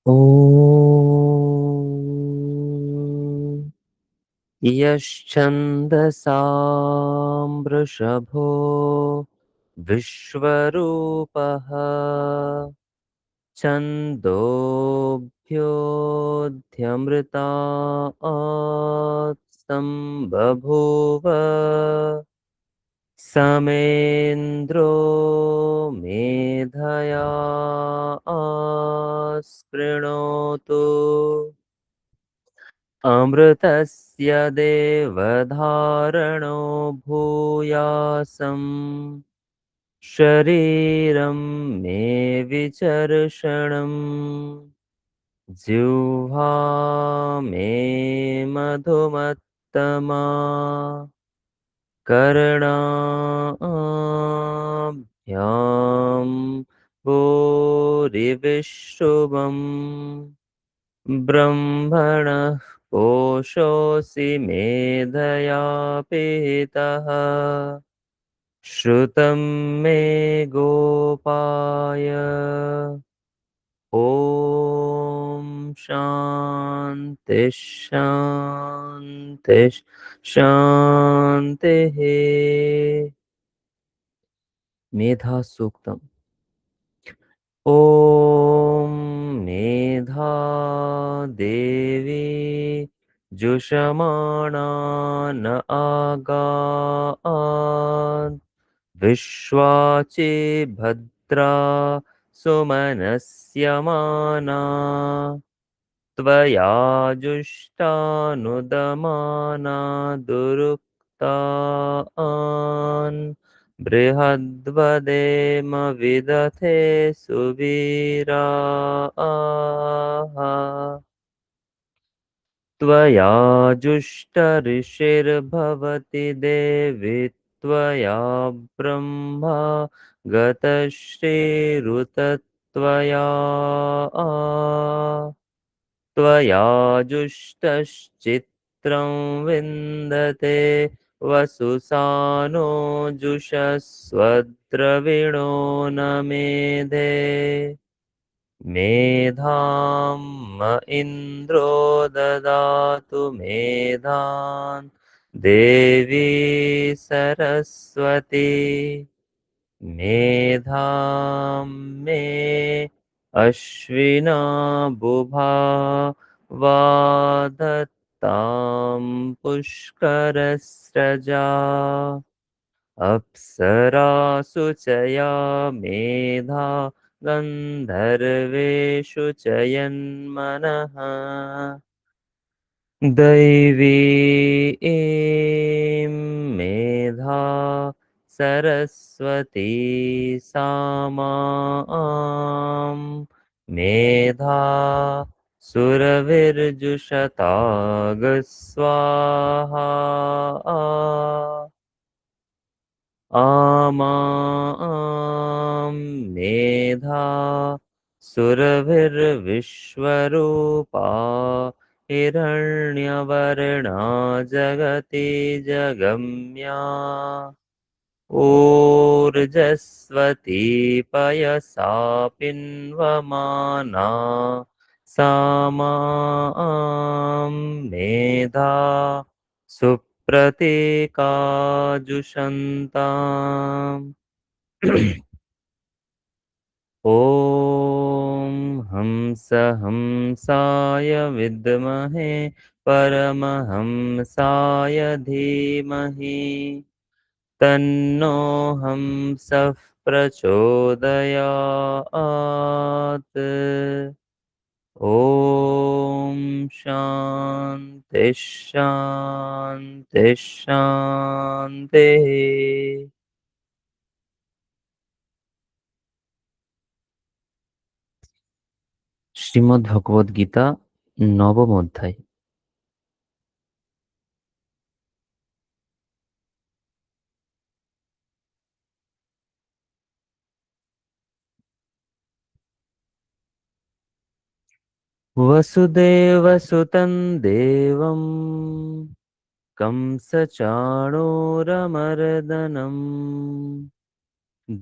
ॐ यश्छन्दसां वृषभो विश्वरूपः छन्दोऽभ्योऽध्यमृतात् बभूव समेन्द्रो मेधया स्पृणोतु अमृतस्य देवधारणो भूयासम् शरीरं मे विचर्षणम् जिह्वा मे मधुमत्तमा कर्णाभ्यां भूरिविश्रुवम् ब्रह्मणः कोशोऽसि मेधया पिहितः श्रुतं मे गोपाय ॐ शान्ति शान्ति शान्तिः मेधा सूक्तम् ॐ मेधा देवी जुषमाणा न आगात् विश्वाचि भद्रा सुमनस्य माना त्वया जुष्टानुदमाना दुरुक्तान् बृहद्वदेम विदथे सुवीराः त्वया जुष्टऋषिर्भवति देवि त्वया ब्रह्मा गतश्रीरुतत्वया त्वया जुष्टश्चित्रं विन्दते वसुसानो जुषस्वद्रविणो न मेधे मेधां इन्द्रो ददातु मेधान् देवी सरस्वती मेधां मे अश्विना बुभा वादत्तां पुष्करस्रजा अप्सरासु च या मेधा गन्धर्वेषु च यन्मनः दैवी मेधा सरस्वती सामां मेधा सुरविर्जुषतागस्वाहा आमां मेधा सुरभिर्विश्वरूपा हिरण्यवर्णा जगति जगम्या ऊर्जस्वती पयसा पिन्वमाना सा मां मेधा सुप्रतीकाजुषन्ताम् ॐ हंस हंसाय विद्महे परमहंसाय धीमहि तन्नो हंसः प्रचोदयात् ॐ शान्ति शान्ति शान्तिः শ্রীমদ্ ভগবদ গীতা নবম অধ্যায় वसुदेवसुतं देवं कंसचाणूरमर्दनं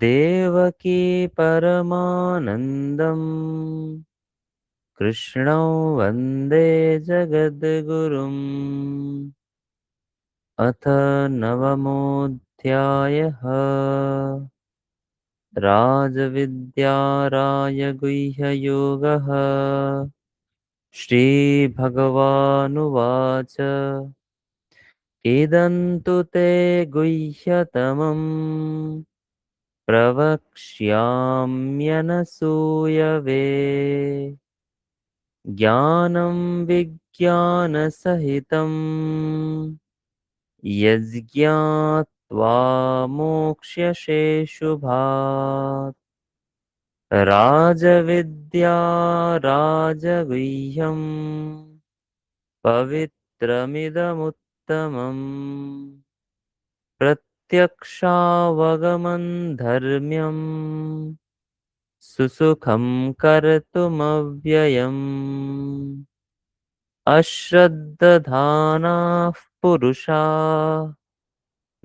देवकी परमानन्दं कृष्णौ वन्दे जगद्गुरुम्। अथ नवमोऽध्यायः। राजविद्या राजगुह्ययोगः। श्रीभगवानुवाच इदं तु ते गुह्यतमम् प्रवक्ष्याम्यनसूयवे ज्ञानं विज्ञानसहितं यज्ञात्वा मोक्ष्यसे शुभात्। राजविद्या राजगुह्यम् पवित्रमिदमुत्तमम् प्रत्यक्षावगमन् धर्म्यम् सुसुखं कर्तुमव्ययम्। अश्रद्धधानाः पुरुषा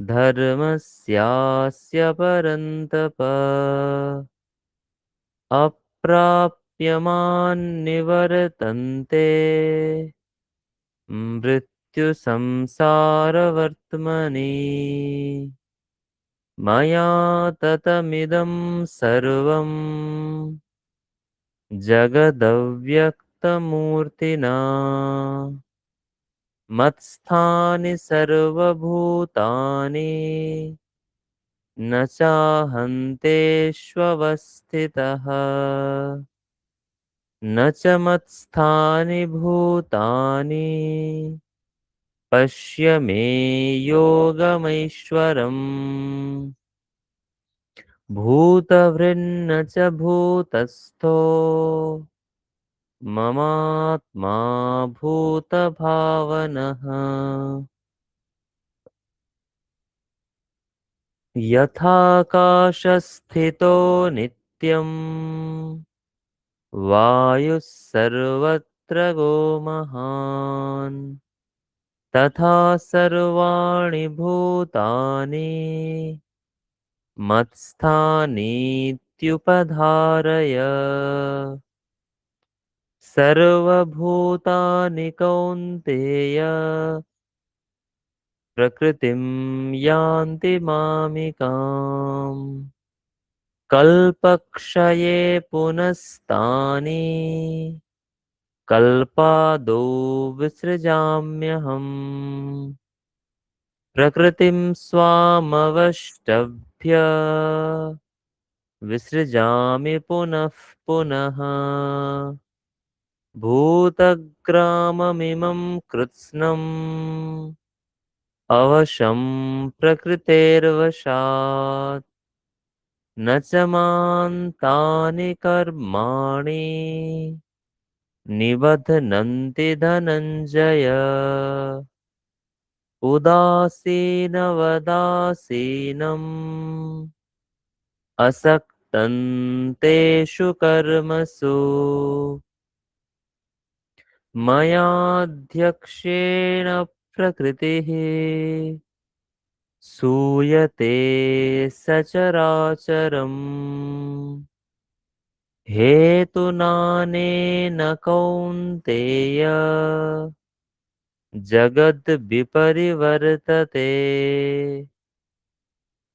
धर्मस्यास्य परन्तप अप्राप्यमान्निवर्तन्ते मृत्युसंसारवर्त्मनि। मया ततमिदं सर्वम् जगदव्यक्तमूर्तिना मत्स्थानि सर्वभूतानि न चाहन्तेष्वस्थितः न च मत्स्थानि भूतानि पश्य मे योगमैश्वरम्। भूतभृन्न च भूतस्थो ममात्मा भूतभावनः। यथाकाशस्थितो नित्यम् वायुः सर्वत्र गोमहान् तथा सर्वाणि भूतानि मत्स्थानीत्युपधारय। सर्वभूतानि कौन्तेय प्रकृतिं यान्ति मामिकाम्। कल्पक्षये पुनस्तानि कल्पादौ विसृजाम्यहम्। प्रकृतिं स्वामवष्टभ्य विसृजामि पुनः पुनः। भूतग्राममिमं कृत्स्नम् अवशं प्रकृतेर्वशात् न च मां तानि कर्माणि निबध्नन्ति धनञ्जय। उदासीनवदासीनम् असक्तं तेषु कर्मसु मयाध्यक्षेण प्रकृतिः सूयते सचराचरम्। हेतुनानेन कौन्तेय जगद्विपरिवर्तते।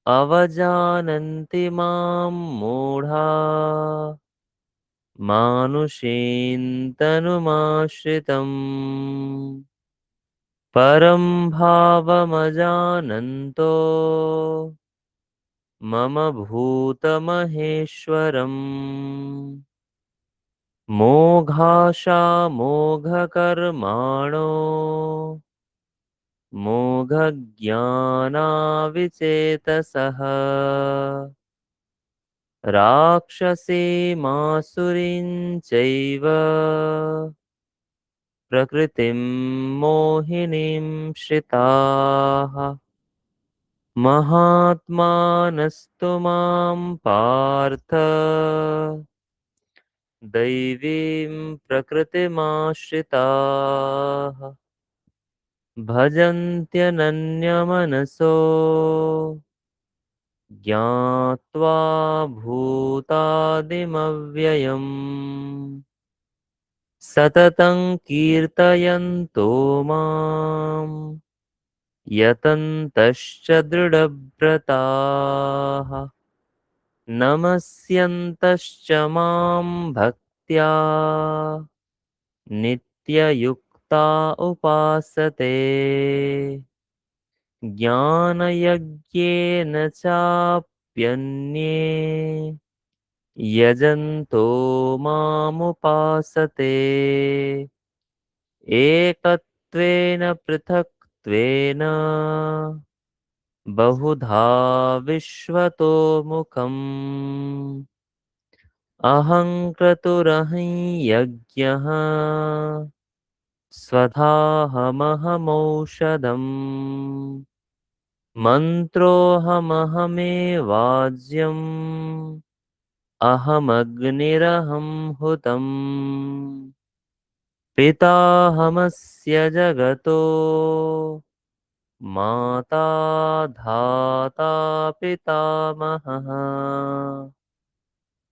अवजानन्ति मां मूढा मानुषीं तनुमाश्रितम्। परं भावमजानन्तो मम भूतमहेश्वरम्। मोघाशामोघकर्माणो मोघज्ञानाविचेतसः राक्षसीमासुरीं चैव प्रकृतिं मोहिनीं श्रिताः। महात्मानस्तु मां पार्थ दैवीं प्रकृतिमाश्रिताः भजन्त्यनन्यमनसो ज्ञात्वा भूतादिमव्ययम्। सततं कीर्तयन्तो माम् यतन्तश्च दृढव्रताः नमस्यन्तश्च मां भक्त्या नित्ययुक्ता उपासते ज्ञानयज्ञेन चाप्यन्ये यजन्तो मामुपासते एकत्वेन पृथक्त्वेन बहुधा विश्वतो मुखम् अहं क्रतुरहं यज्ञः स्वधाहमहमौषधम् मन्त्रोऽहमहमेवाज्यम् अहमग्निरहं हुतम् पिताहमस्य जगतो माता धाता पितामहः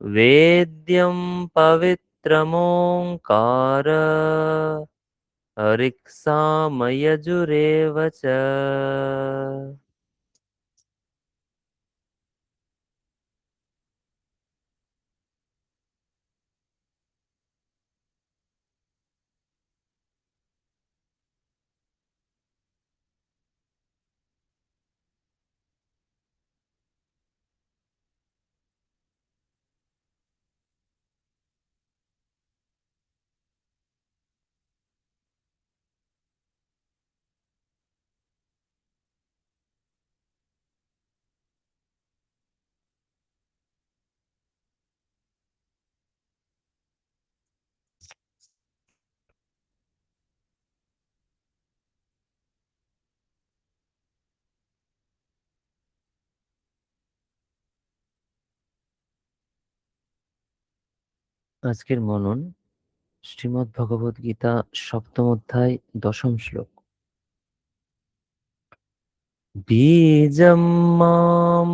वेद्यं पवित्रमोङ्कार ऋक्सामयजुरेव च। আজকের মনন শ্রীমদ্ ভগবদ গীতা সপ্তম অধ্যায় দশম শ্লোক। বীজং মাম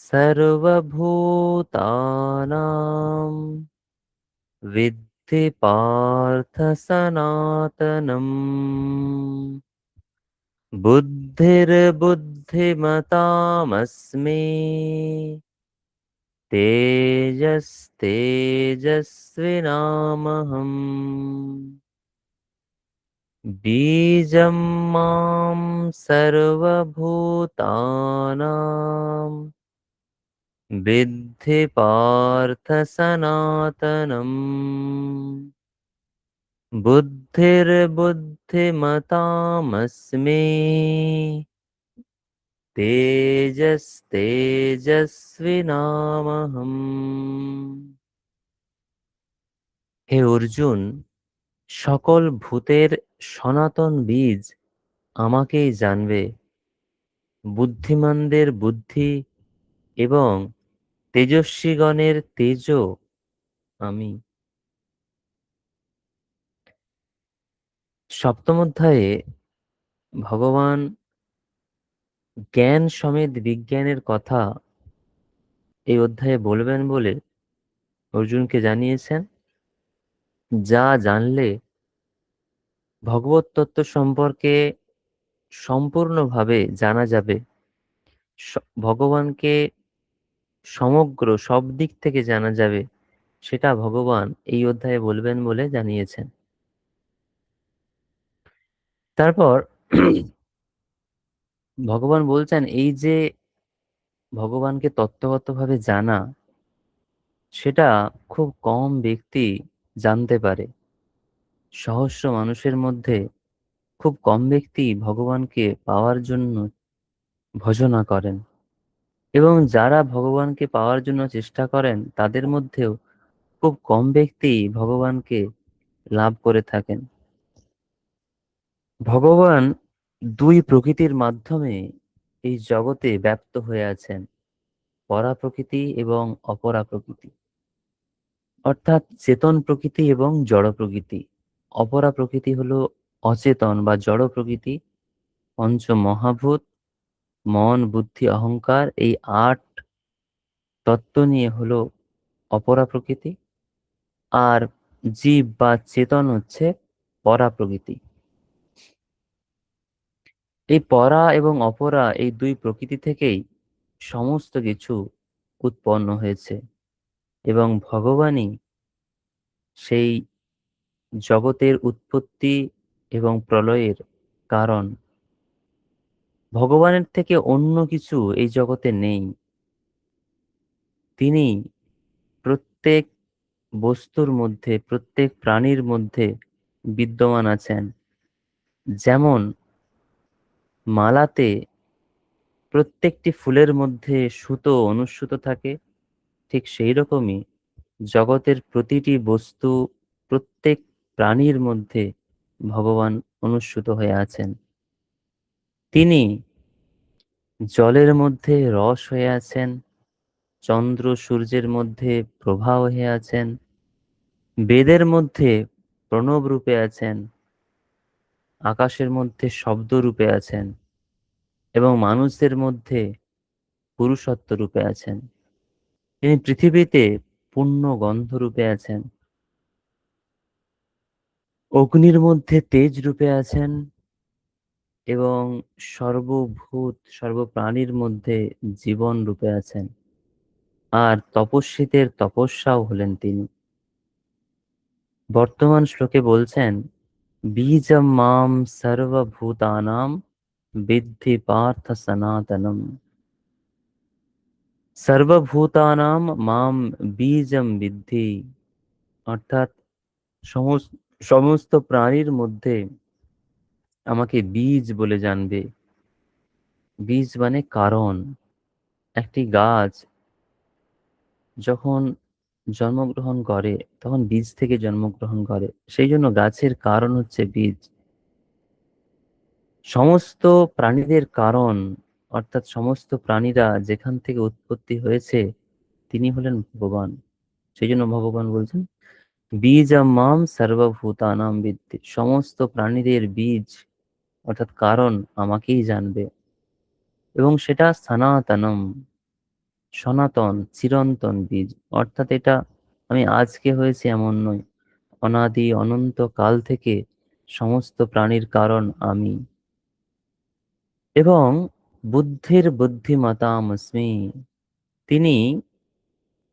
সর্বভূতানাং বিদ্ধি পার্থ সনাতনম বুদ্ধির্বুদ্ধিমতামস্মি তেজস্তেজস্বিনামহम् बीजं मां सर्वभूतानां विद्धि पार्थ सनातनम् बुद्धिर्बुद्धिमतामस्मि तेजस्तेजस्विनामहम्। হে অর্জুন, সকল ভূতের সনাতন বীজ আমাকেই জানবে, বুদ্ধিমানদের বুদ্ধি এবং তেজস্বীগণের তেজও আমি। সপ্তম অধ্যায়ে ভগবান জ্ঞান সমেত বিজ্ঞানের কথা এই অধ্যায়ে বলবেন বলে অর্জুনকে জানিয়েছেন। যা জানলে ভগবত তত্ত্ব সম্পর্কে সম্পূর্ণভাবে জানা যাবে, ভগবানকে সমগ্র সব দিক থেকে জানা যাবে, সেটা ভগবান এই অধ্যায়ে বলবেন বলে জানিয়েছেন। তারপর ভগবান বলছেন, এই যে ভগবানকে তত্ত্বগতভাবে জানা, সেটা খুব কম ব্যক্তি জানতে পারে। সহস্র মানুষের মধ্যে খুব কম ব্যক্তি ভগবানকে পাওয়ার জন্য ভজনা করেন, এবং যারা ভগবানকে পাওয়ার জন্য চেষ্টা করেন তাদের মধ্যেও খুব কম ব্যক্তি ভগবানকে লাভ করে থাকেন। ভগবান দুই প্রকৃতির মাধ্যমে এই জগতে ব্যপ্ত হয়ে আছেন, পরা প্রকৃতি এবং অপরা প্রকৃতি, অর্থাৎ চেতন প্রকৃতি এবং জড় প্রকৃতি। অপরা প্রকৃতি হলো অচেতন বা জড় প্রকৃতি। পঞ্চ মহাভূত, মন, বুদ্ধি, অহংকার, এই 8 তত্ত্ব নিয়ে হলো অপরা প্রকৃতি। আর জীব বা চেতন হচ্ছে পরা প্রকৃতি। এই পরা এবং অপরা এই দুই প্রকৃতি থেকেই সমস্ত কিছু উৎপন্ন হয়েছে, এবং ভগবানই সেই জগতের উৎপত্তি এবং প্রলয়ের কারণ। ভগবানের থেকে অন্য কিছু এই জগতে নেই। তিনি প্রত্যেক বস্তুর মধ্যে, প্রত্যেক প্রাণীর মধ্যে বিদ্যমান আছেন। যেমন মালাতে প্রত্যেকটি ফুলের মধ্যে সুতো অনুস্যুত থাকে, ঠিক সেই রকমই জগতের প্রতিটি বস্তু, প্রত্যেক প্রাণীর মধ্যে ভগবান অনুস্যুত হয়ে আছেন। তিনি জলের মধ্যে রস হয়ে আছেন, চন্দ্র সূর্যের মধ্যে প্রভা হয়ে আছেন, বেদের মধ্যে প্রণব রূপে আছেন, আকাশের মধ্যে শব্দ রূপে আছেন, এবং মানুষদের মধ্যে পুরুষত্ব রূপে আছেন। তিনি পৃথিবীতে পূর্ণ গন্ধ রূপে আছেন, অগ্নির মধ্যে তেজ রূপে আছেন, এবং সর্বভূত সর্বপ্রাণীর মধ্যে জীবন রূপে আছেন। আর তপস্বীদের তপস্যাও হলেন তিনি। বর্তমান শ্লোকে বলছেন, বীজম মাম সর্বভূতানাম বিদ্ধি পার্থ সনাতনম। সর্বভূতানাম মাম বীজম বিদ্ধি, অর্থাৎ সমস্ত সমস্ত প্রাণীর মধ্যে আমাকে বীজ বলে জানবে। বীজ মানে কারণ। একটি গাছ যখন জন্মগ্রহণ করে তখন বীজ থেকে জন্মগ্রহণ করে, সেই জন্য গাছের কারণ হচ্ছে বীজ। সমস্ত প্রাণীদের কারণ, অর্থাৎ সমস্ত প্রাণীরা যেখান থেকে উৎপত্তি হয়েছে তিনি হলেন ভগবান। সেই জন্য ভগবান বলছেন, বীজম মাম সর্বভূতানাম বিদ্ধি, সমস্ত প্রাণীদের বীজ অর্থাৎ কারণ আমাকেই জানবে। এবং সেটা সনাতনম, সনাতন চিরন্তন বীজ। অর্থাৎ এটা আমি আজকে হয়েছে এমন নয়, অনাদি অনন্ত কাল থেকে সমস্ত প্রাণীর কারণ আমি। এবং বুদ্ধির বুদ্ধিমতামস্মি, তিনি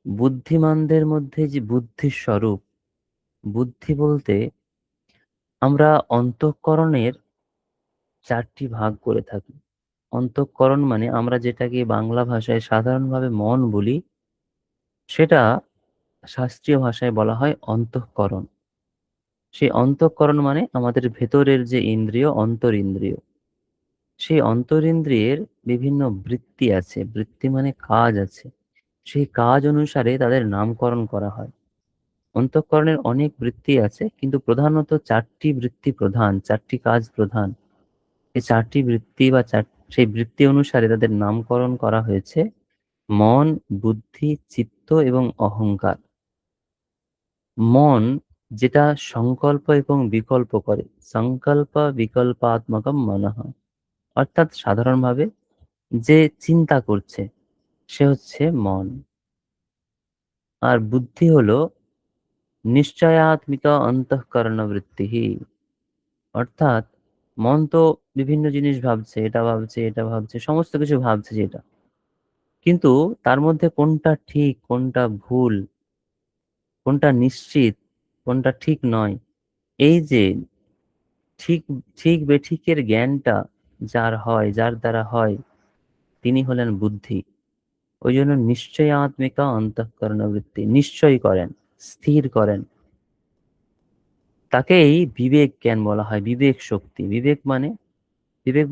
বুদ্ধিমানদের মধ্যে যে বুদ্ধির স্বরূপ। বুদ্ধি বলতে আমরা অন্তঃকরণের চারটি ভাগ করে থাকি। অন্তঃকরণ মানে আমরা যেটাকে বাংলা ভাষায় সাধারণভাবে মন বলি, সেটা শাস্ত্রীয় ভাষায় বলা হয় অন্তঃকরণ। সেই অন্তঃকরণ মানে আমাদের ভেতরের যে ইন্দ্রিয়, অন্তরিন্দ্রিয়। সেই অন্তরিন্দ্রিয়ের বিভিন্ন বৃত্তি আছে, বৃত্তি মানে কাজ আছে। সেই কাজ অনুসারে তাদের নামকরণ করা হয়। অন্তঃকরণের অনেক বৃত্তি আছে, কিন্তু প্রধানত চারটি বৃত্তি প্রধান, চারটি কাজ প্রধান। এই চারটি বৃত্তি বা সেই বৃত্তি অনুসারে তাদের নামকরণ করা হয়েছে মন, বুদ্ধি, চিত্ত এবং অহংকার। মন যেটা সংকল্প এবং বিকল্প করে, সংকল্প বিকল্পাত্মকম মনঃ, অর্থাৎ সাধারণভাবে যে চিন্তা করছে সে হচ্ছে মন। আর বুদ্ধি হলো নিশ্চয়াত্মিকা অন্তঃকরণ বৃত্তি, অর্থাৎ মন তো বিভিন্ন জিনিস ভাবছে, এটা ভাবছে, এটা ভাবছে, সমস্ত কিছু ভাবছে যেটা, কিন্তু তার মধ্যে কোনটা ঠিক, কোনটা ভুল, কোনটা নিশ্চিত, কোনটা ঠিক নয়, এই যে ঠিক ঠিক বেঠিকের জ্ঞানটা যার হয়, যার দ্বারা হয়, তিনি হলেন বুদ্ধি। ওই জন্য নিশ্চয়াত্মিকা অন্তঃকরণ বৃত্তি, নিশ্চয় করেন, স্থির করেন। তাকেই বিবেক জ্ঞান বলা হয়, বিবেক শক্তি। বিবেক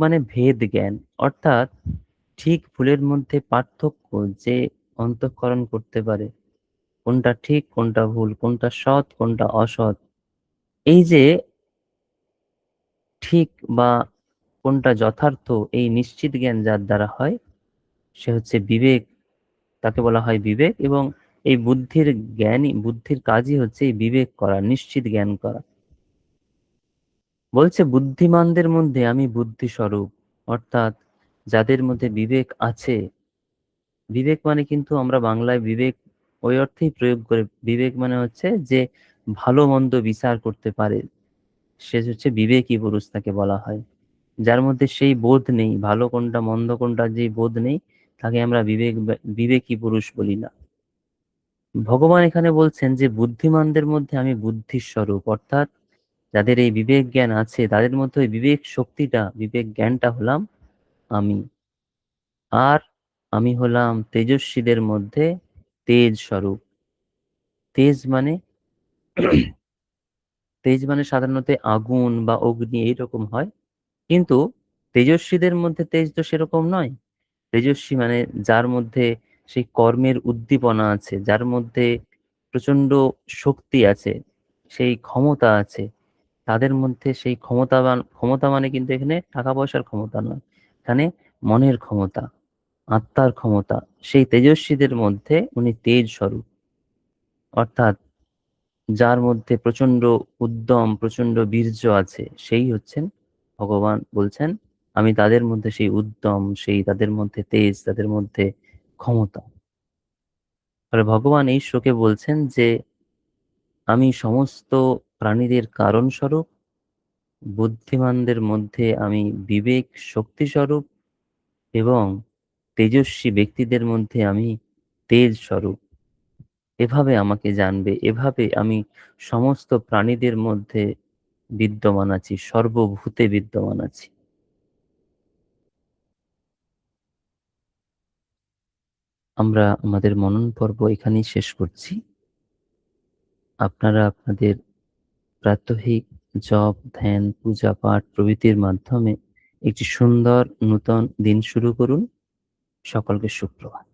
মানে ভেদ জ্ঞান, অর্থাৎ ঠিক ভুলের মধ্যে পার্থক্য যে অন্তঃকরণ করতে পারে, কোনটা ঠিক, কোনটা ভুল, কোনটা সৎ, কোনটা অসৎ। এই যে ঠিক বা কোনটা যথার্থ, এই নিশ্চিত জ্ঞান যার দ্বারা হয় সে হচ্ছে বিবেক, তাকে বলা হয় বিবেক। এবং এই বুদ্ধির জ্ঞানই, বুদ্ধির কাজই হচ্ছে এই বিবেক করা, নিশ্চিত জ্ঞান করা। বলছে বুদ্ধিমানদের মধ্যে আমি বুদ্ধি স্বরূপ, অর্থাৎ যাদের মধ্যে বিবেক আছে। বিবেক মানে কিন্তু আমরা বাংলায় বিবেক ওই অর্থেই প্রয়োগ করে, বিবেক মানে হচ্ছে যে ভালো মন্দ বিচার করতে পারে, সে হচ্ছে বিবেকী পুরুষ তাকে বলা হয়। যার মধ্যে সেই বোধ নেই, ভালো কোনটা মন্দ কোনটা, যে বোধ নেই, তাকে আমরা বিবেকী পুরুষ বলি না। ভগবান এখানে বলছেন যে বুদ্ধিমানদের মধ্যে আমি বুদ্ধির স্বরূপ, অর্থাৎ যাদের এই বিবেক জ্ঞান আছে তাদের মধ্যে ওই বিবেক শক্তিটা, বিবেক জ্ঞানটা হলাম আমি। আর আমি হলাম তেজস্বীদের মধ্যে তেজ স্বরূপ। তেজ মানে তেজ মানে সাধারণত আগুন বা অগ্নি এইরকম হয়, কিন্তু তেজস্বীদের মধ্যে তেজ তো সেরকম নয়। তেজস্বী মানে যার মধ্যে সেই কর্মের উদ্দীপনা আছে, যার মধ্যে প্রচন্ড শক্তি আছে, সেই ক্ষমতা আছে, তাদের মধ্যে সেই ক্ষমতাবান, ক্ষমতা মানে কিন্তু এখানে টাকা পয়সার ক্ষমতা নয়, এখানে মনের ক্ষমতা, আত্মার ক্ষমতা, সেই তেজস্বীদের মধ্যে উনি তেজ স্বরূপ। অর্থাৎ যার মধ্যে প্রচন্ড উদ্যম, প্রচন্ড বীর্য আছে, সেই হচ্ছেন ভগবান বলছেন আমি তাদের মধ্যে সেই উদ্যম, সেই তাদের মধ্যে তেজ, তাদের মধ্যে ক্ষমতা। আর ভগবান এই শ্লোকে বলছেন যে আমি সমস্ত প্রাণীদের কারণ স্বরূপ, বুদ্ধিমানদের মধ্যে আমি বিবেক শক্তি স্বরূপ, এবং তেজস্বী ব্যক্তিদের মধ্যে আমি তেজ স্বরূপ। এভাবে আমাকে জানবে, এভাবে আমি সমস্ত প্রাণীদের মধ্যে বিদ্যমান আছি, সর্বভূতে বিদ্যমান আছি। আমরা আমাদের মনন পর্ব এখানেই শেষ করছি। আপনারা আপনাদের প্রাত্যহিক জপ, ধ্যান, পূজা পাঠ প্রভৃতির মাধ্যমে একটি সুন্দর নূতন দিন শুরু করুন। সকলকে সুপ্রভাত।